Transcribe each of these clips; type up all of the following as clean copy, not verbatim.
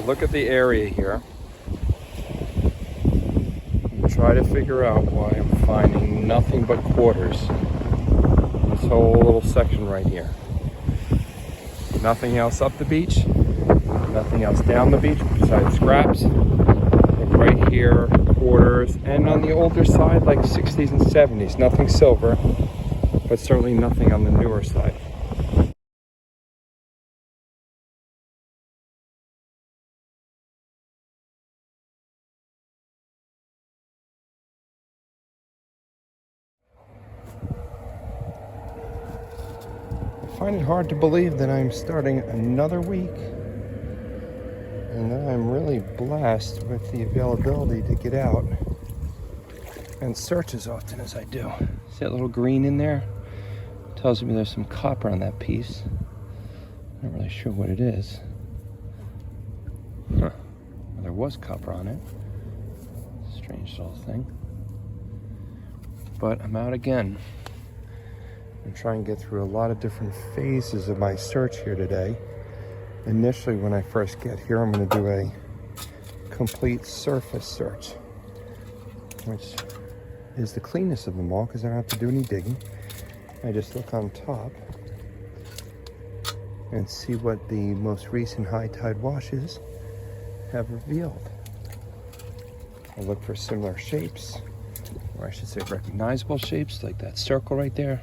look at the area here and try to figure out why I'm finding nothing but quarters in this whole little section right here. Nothing else up the beach, nothing else down the beach besides scraps. And right here, quarters, and on the older side, like 60s and 70s, nothing silver, but certainly nothing on the newer side. I find it hard to believe that I'm starting another week and that I'm really blessed with the availability to get out and search as often as I do. See that little green in there? Tells me there's some copper on that piece. Not really sure what it is. Huh. Well, there was copper on it. Strange little thing. But I'm out again. I'm trying to get through a lot of different phases of my search here today. Initially, when I first get here, I'm going to do a complete surface search, which is the cleanest of them all because I don't have to do any digging. I just look on top and see what the most recent high tide washes have revealed. I look for similar shapes, or I should say recognizable shapes, like that circle right there.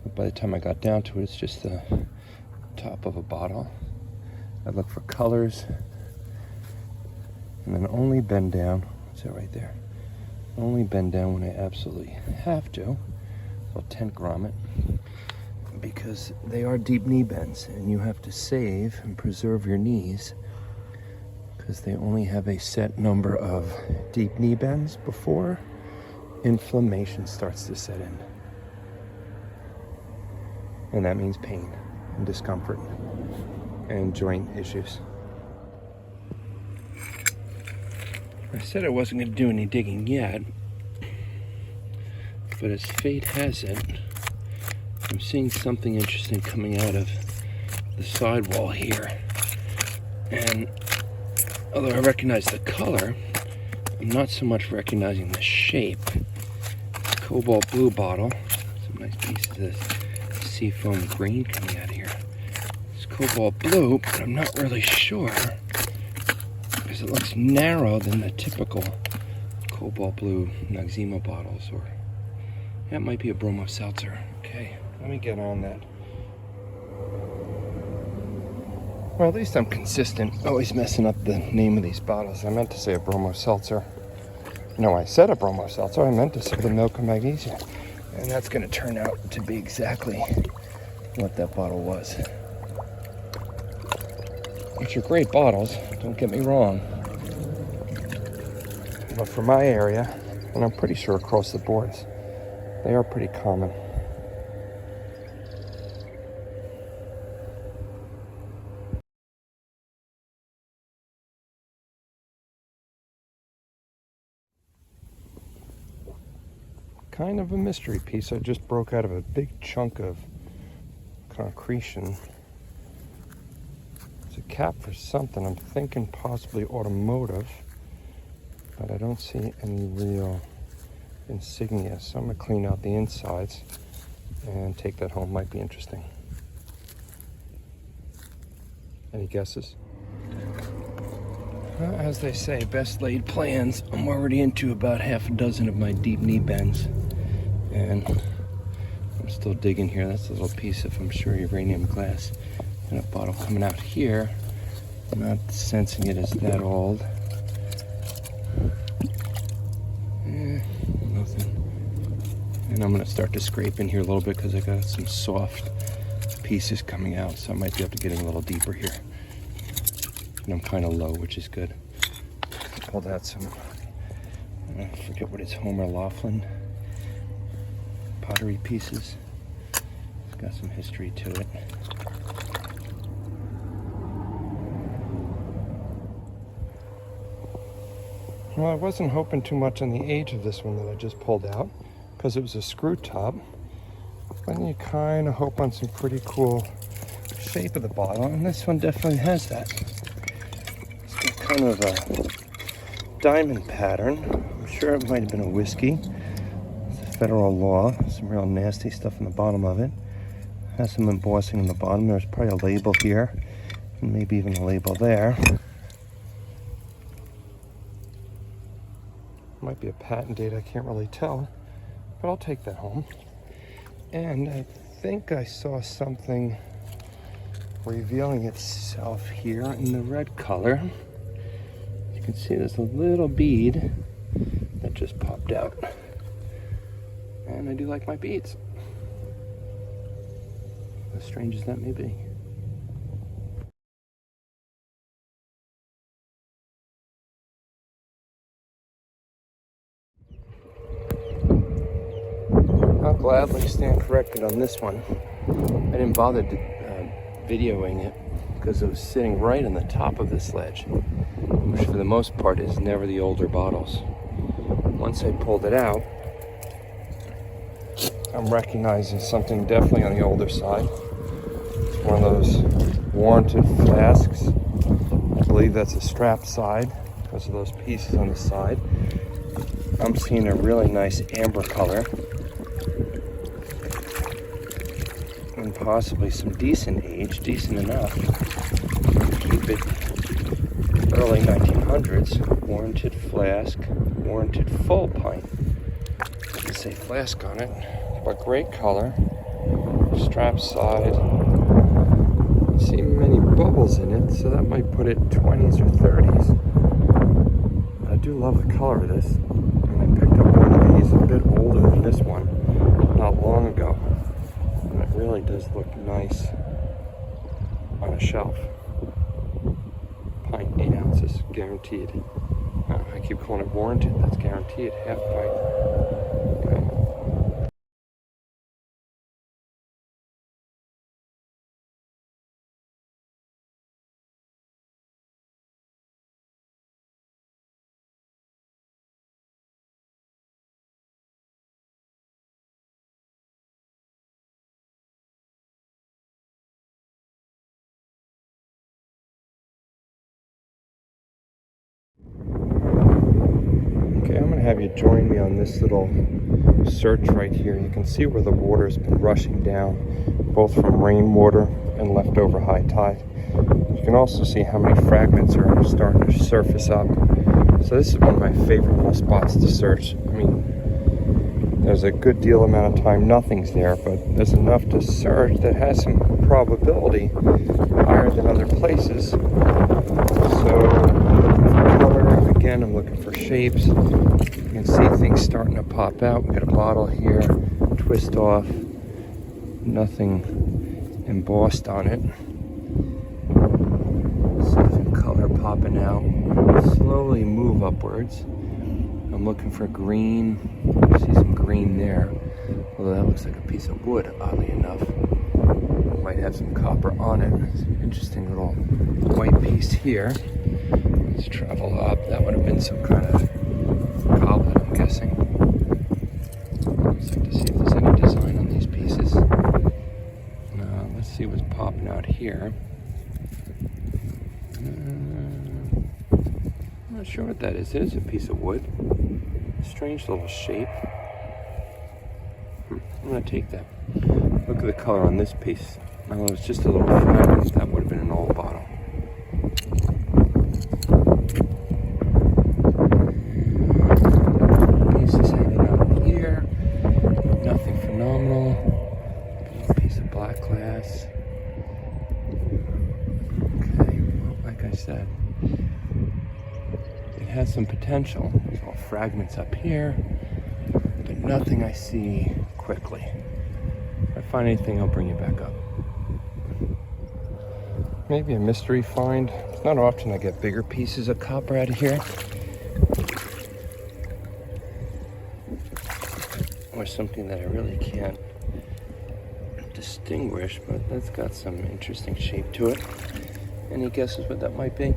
But by the time I got down to it, it's just the top of a bottle. I look for colors, and then only bend down. What's that right there? Only bend down when I absolutely have to. I'll tent grommet, because they are deep knee bends, and you have to save and preserve your knees, because they only have a set number of deep knee bends before inflammation starts to set in. And that means pain and discomfort and joint issues. I said I wasn't going to do any digging yet, but as fate has it, I'm seeing something interesting coming out of the sidewall here. And although I recognize the color, I'm not so much recognizing the shape. It's a cobalt blue bottle. Some nice pieces of this seafoam green coming out of here. It's cobalt blue, but I'm not really sure because it looks narrower than the typical cobalt blue Noxzema bottles, or that might be a bromo seltzer. Okay, let me get on that. Well, at least I'm consistent, always messing up the name of these bottles. I meant to say a bromo seltzer. No, I said a bromo seltzer. I meant to say the milk of magnesia. And that's going to turn out to be exactly what that bottle was. Which are great bottles, don't get me wrong. But for my area, and I'm pretty sure across the boards, they are pretty common. Kind of a mystery piece. I just broke out of a big chunk of concretion. It's a cap for something. I'm thinking possibly automotive, but I don't see any real insignia. So I'm gonna clean out the insides and take that home. Might be interesting. Any guesses? As they say, best laid plans. I'm already into about half a dozen of my deep knee bends, and I'm still digging here. That's a little piece of, I'm sure, uranium glass in a bottle coming out here. I'm not sensing it as that old. Nothing. And I'm gonna start to scrape in here a little bit because I got some soft pieces coming out, so I might be able to get in a little deeper here. And I'm kind of low, which is good. Pulled out some, I forget what it's, Homer Laughlin pottery pieces. It's got some history to it. Well, I wasn't hoping too much on the age of this one that I just pulled out, because it was a screw top. But you kind of hope on some pretty cool shape of the bottle, and this one definitely has that. kind of a diamond pattern. I'm sure it might have been a whiskey. It's a federal law. Some real nasty stuff in the bottom of it. Has some embossing in the bottom. There's probably a label here, and maybe even a label there. Might be a patent date, I can't really tell, but I'll take that home. And I think I saw something revealing itself here in the red color. You can see there's a little bead that just popped out. And I do like my beads, as strange as that may be. I'll gladly stand corrected on this one. I didn't bother videoing it because it was sitting right on the top of this ledge, which for the most part is never the older bottles. Once I pulled it out, I'm recognizing something definitely on the older side. It's one of those warranted flasks. I believe that's a strap side because of those pieces on the side. I'm seeing a really nice amber color. And possibly some decent age, decent enough to keep it early 1900s, warranted flask, warranted full pint. Doesn't say flask on it, but great color, strap side. I don't see many bubbles in it, so that might put it 20s or 30s. I do love the color of this. And I picked up one of these a bit older than this one not long ago. And it really does look nice on a shelf. Pint, 8 ounces, guaranteed. I keep calling it warranted, that's guaranteed, half pint. Okay. I'm going to have you join me on this little search right here. You can see where the water's been rushing down, both from rainwater and leftover high tide. You can also see how many fragments are starting to surface up. So this is one of my favorite little spots to search. I mean, there's a good deal amount of time nothing's there, but there's enough to search that has some probability higher than other places. So again, I'm looking for shapes. You can see things starting to pop out. We got a bottle here, twist off, nothing embossed on it. Some color popping out. Slowly move upwards. I'm looking for green. See some green there. Although that looks like a piece of wood, oddly enough. Might have some copper on it. It's an interesting little white piece here. Let's travel up. That would have been some kind of goblet, I'm guessing. Let's check to see if there's any design on these pieces. Let's see what's popping out here. I'm not sure what that is. It is a piece of wood. Strange little shape. I'm going to take that. Look at the color on this piece. Now, it was just a little fragment. That would have been an old bottle. Pieces hanging out here. Nothing phenomenal. A piece of black glass. Okay, well, like I said, it has some potential. There's all fragments up here, but nothing I see quickly. If I find anything, I'll bring you back up. Maybe a mystery find. It's not often I get bigger pieces of copper out of here. Or something that I really can't distinguish, but that's got some interesting shape to it. Any guesses what that might be?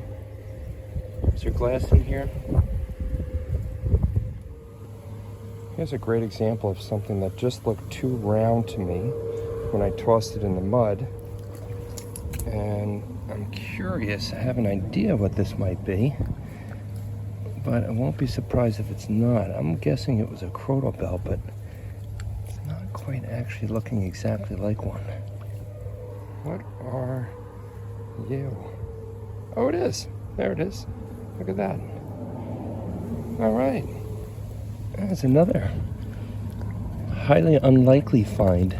Is there glass in here? Here's a great example of something that just looked too round to me when I tossed it in the mud. And I'm curious, I have an idea what this might be, but I won't be surprised if it's not. I'm guessing it was a crotal bell, but it's not quite actually looking exactly like one. What are you? Oh, it is. There it is. Look at that. All right. That's another highly unlikely find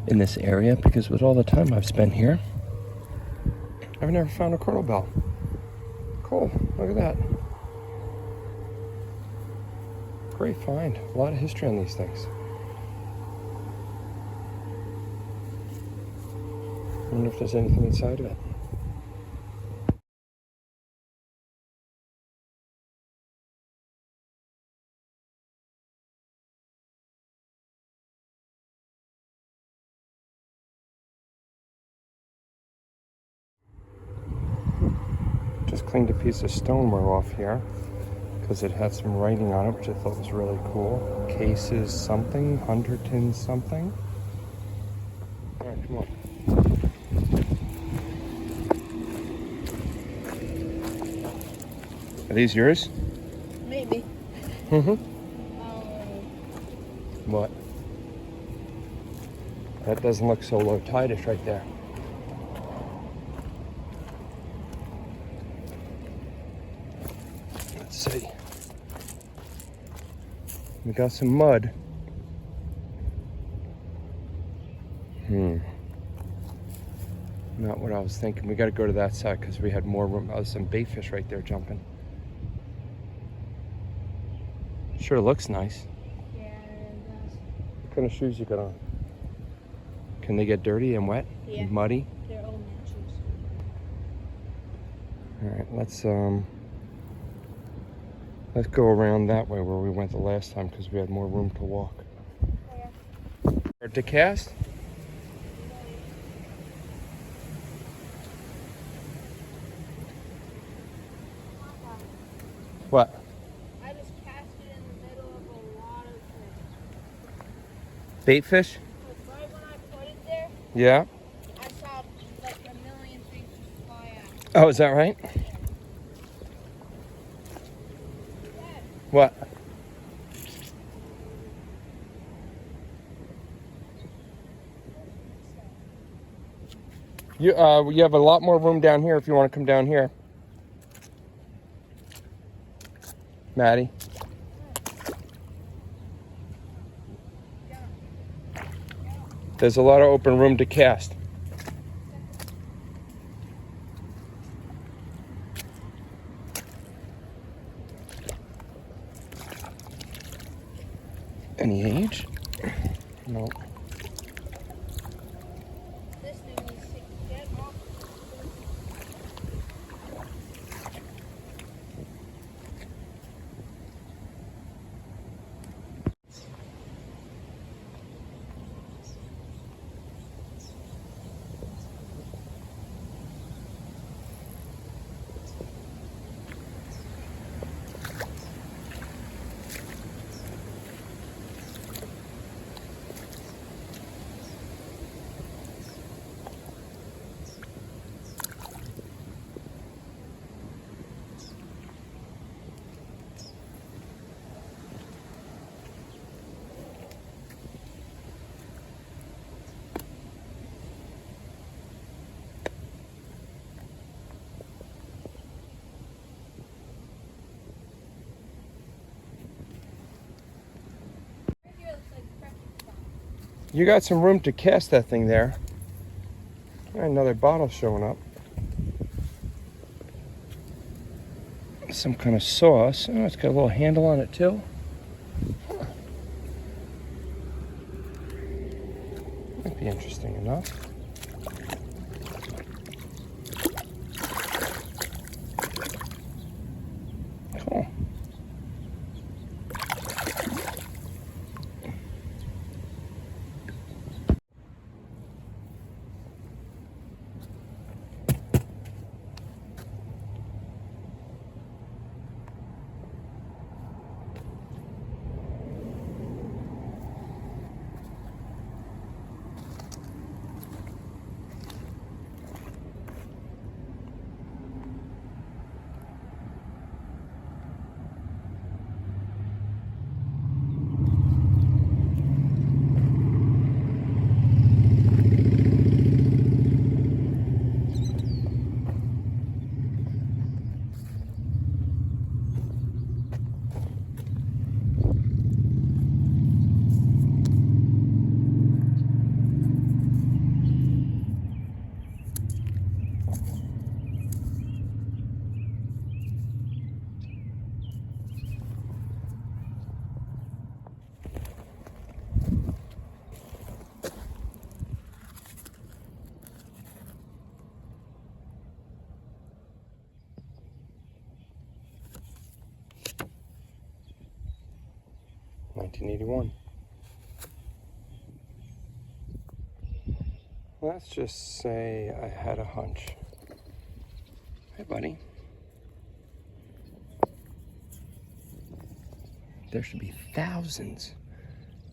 in this area, because with all the time I've spent here, I've never found a crotal bell. Cool. Look at that. Great find. A lot of history on these things. I wonder if there's anything inside of it. Just cleaned a piece of stoneware off here because it had some writing on it, which I thought was really cool. Cases something, 100’s something. All right, come on. Are these yours? Maybe. Mm-hmm. What? That doesn't look so low tidish right there. Let's see. We got some mud. Not what I was thinking. We got to go to that side because we had more room. There's some bait fish right there jumping. Sure looks nice. Yeah, it does. What kind of shoes you got on? Can they get dirty and wet? Yeah. And muddy? They're old man shoes. All right, let's go around that way where we went the last time because we had more room to walk. Or to cast? What? I just cast it in the middle of a lot of fish. Bait fish? But right when I put it there, Yeah. I saw like a million things just fly out. Oh, is that right? What? You have a lot more room down here if you want to come down here. Maddie. There's a lot of open room to cast. Any age? No. This thing needs to get off. Right here looks like a perfect spot. You got some room to cast that thing there. Another bottle showing up. Some kind of sauce. Oh, it's got a little handle on it too. Huh. Might be interesting enough. Cool. 1981. Let's just say I had a hunch. Hey, buddy. There should be thousands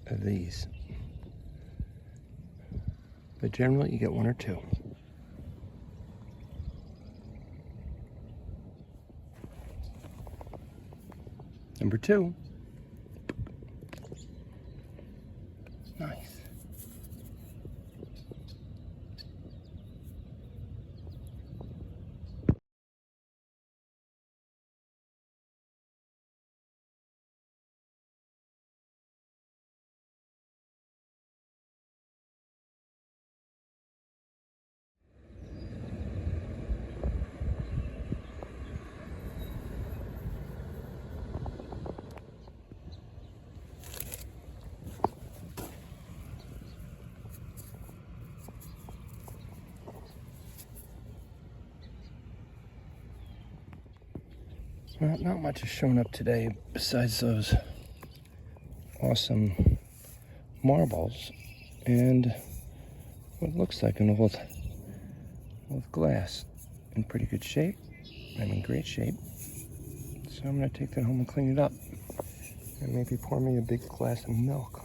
of these. But generally you get one or two. Number 2. Nice. Well, not much has shown up today besides those awesome marbles and what looks like an old glass in pretty good shape. I'm in great shape. So I'm gonna take that home and clean it up and maybe pour me a big glass of milk.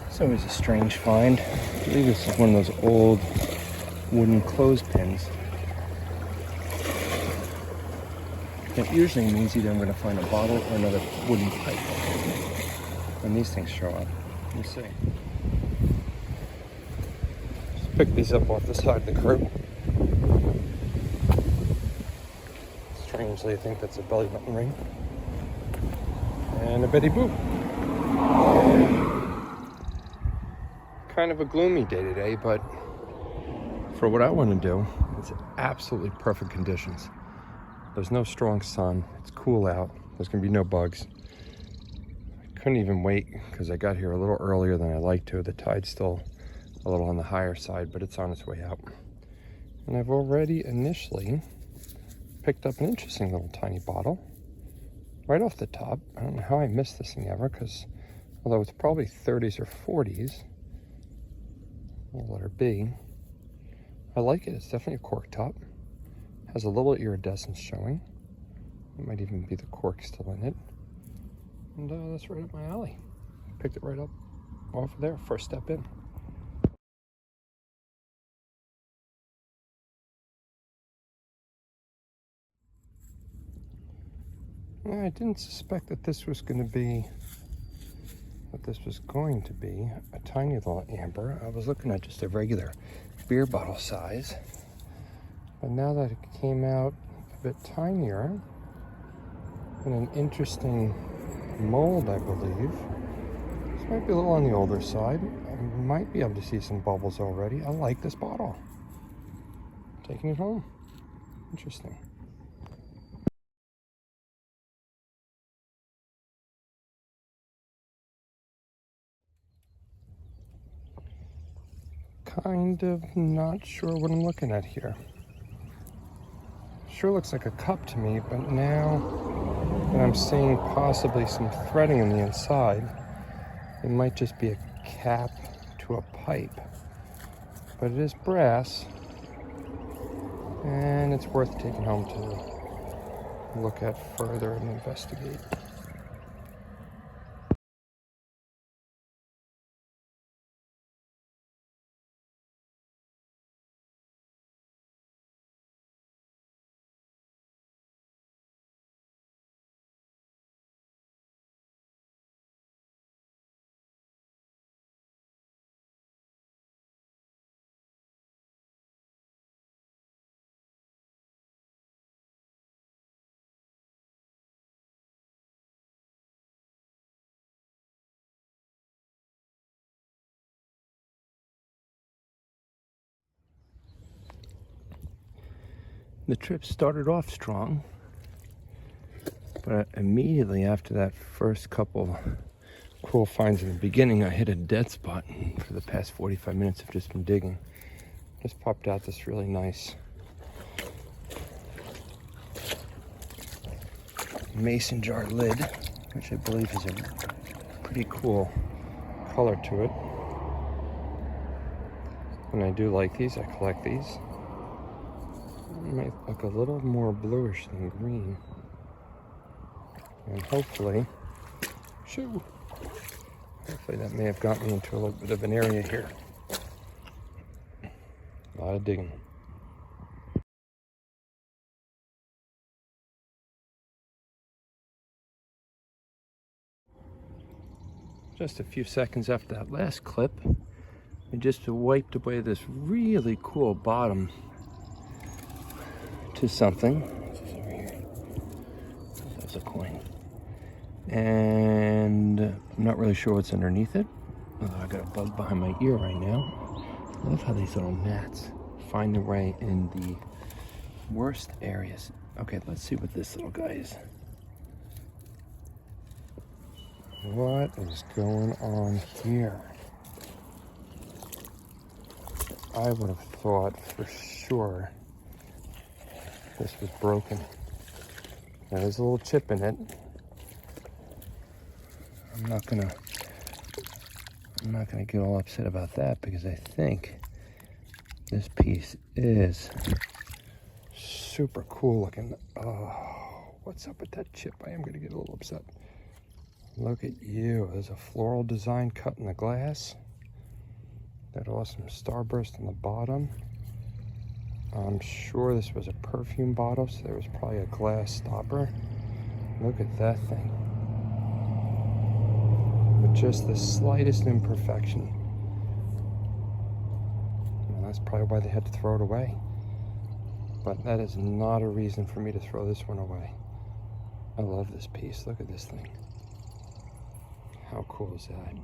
It's always a strange find. I believe this is one of those old wooden clothespins. That usually means either I'm going to find a bottle or another wooden pipe when these things show up. Let me see. Just pick these up off the side of the curb. Strangely, I think that's a belly button ring. And a Betty Boop. Kind of a gloomy day today, but for what I want to do, it's absolutely perfect conditions. There's no strong sun. It's cool out. There's going to be no bugs. I couldn't even wait because I got here a little earlier than I like to. The tide's still a little on the higher side, but it's on its way out. And I've already initially picked up an interesting little tiny bottle right off the top. I don't know how I missed this thing ever because although it's probably 30s or 40s, I'll let her be. I like it. It's definitely a cork top. Has a little iridescence showing. It might even be the cork still in it. And that's right up my alley. Picked it right up off of there, first step in. I didn't suspect that this was going to be a tiny little amber. I was looking at just a regular beer bottle size. But now that it came out a bit tinier, in an interesting mold, I believe. This might be a little on the older side. I might be able to see some bubbles already. I like this bottle. Taking it home. Interesting. Kind of not sure what I'm looking at here. Sure looks like a cup to me, but now that I'm seeing possibly some threading on the inside, it might just be a cap to a pipe. But it is brass, and it's worth taking home to look at further and investigate. The trip started off strong, but immediately after that first couple cool finds in the beginning, I hit a dead spot. And for the past 45 minutes, I've just been digging. Just popped out this really nice mason jar lid, which I believe is a pretty cool color to it. And I do like these, I collect these. They might look a little more bluish than green. And hopefully that may have got me into a little bit of an area here. A lot of digging. Just a few seconds after that last clip, I just wiped away this really cool bottom to something. What's this over here? That's a coin. And I'm not really sure what's underneath it. I got a bug behind my ear right now. I love how these little gnats find their way in the worst areas. Okay, let's see what this little guy is. What is going on here? I would have thought for sure this was broken. Now, there's a little chip in it. I'm not gonna get all upset about that because I think this piece is super cool looking. Oh, what's up with that chip? I am gonna get a little upset. Look at you. There's a floral design cut in the glass. That awesome starburst on the bottom. I'm sure this was a perfume bottle, so there was probably a glass stopper. Look at that thing. With just the slightest imperfection. Well, that's probably why they had to throw it away. But that is not a reason for me to throw this one away. I love this piece. Look at this thing. How cool is that?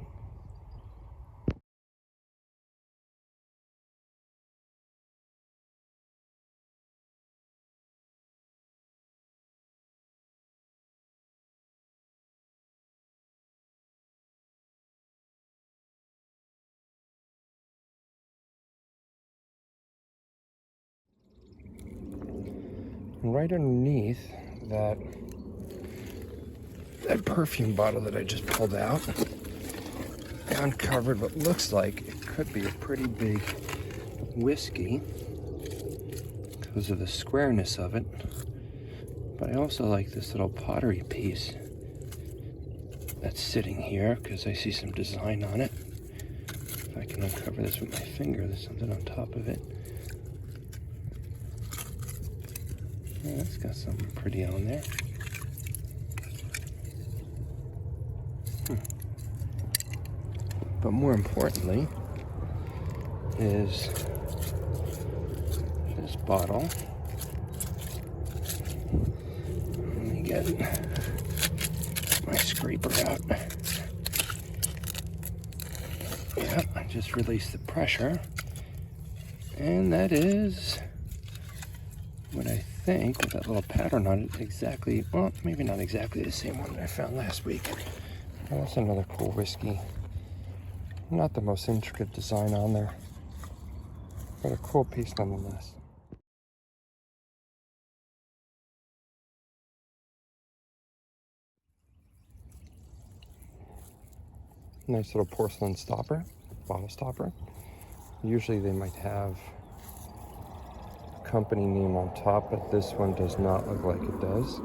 And right underneath that perfume bottle that I just pulled out, I uncovered what looks like it could be a pretty big whiskey because of the squareness of it. But I also like this little pottery piece that's sitting here because I see some design on it. If I can uncover this with my finger, there's something on top of it. Yeah, that's got something pretty on there. But more importantly is this bottle. Let me get my scraper out. Yeah, I just released the pressure. And that is what I think, with that little pattern on it, exactly, well, maybe not exactly the same one that I found last week. Well, that's another cool whiskey. Not the most intricate design on there, but a cool piece nonetheless. Nice little porcelain stopper, bottle stopper. Usually they might have a company name on top, but this one does not look like it does.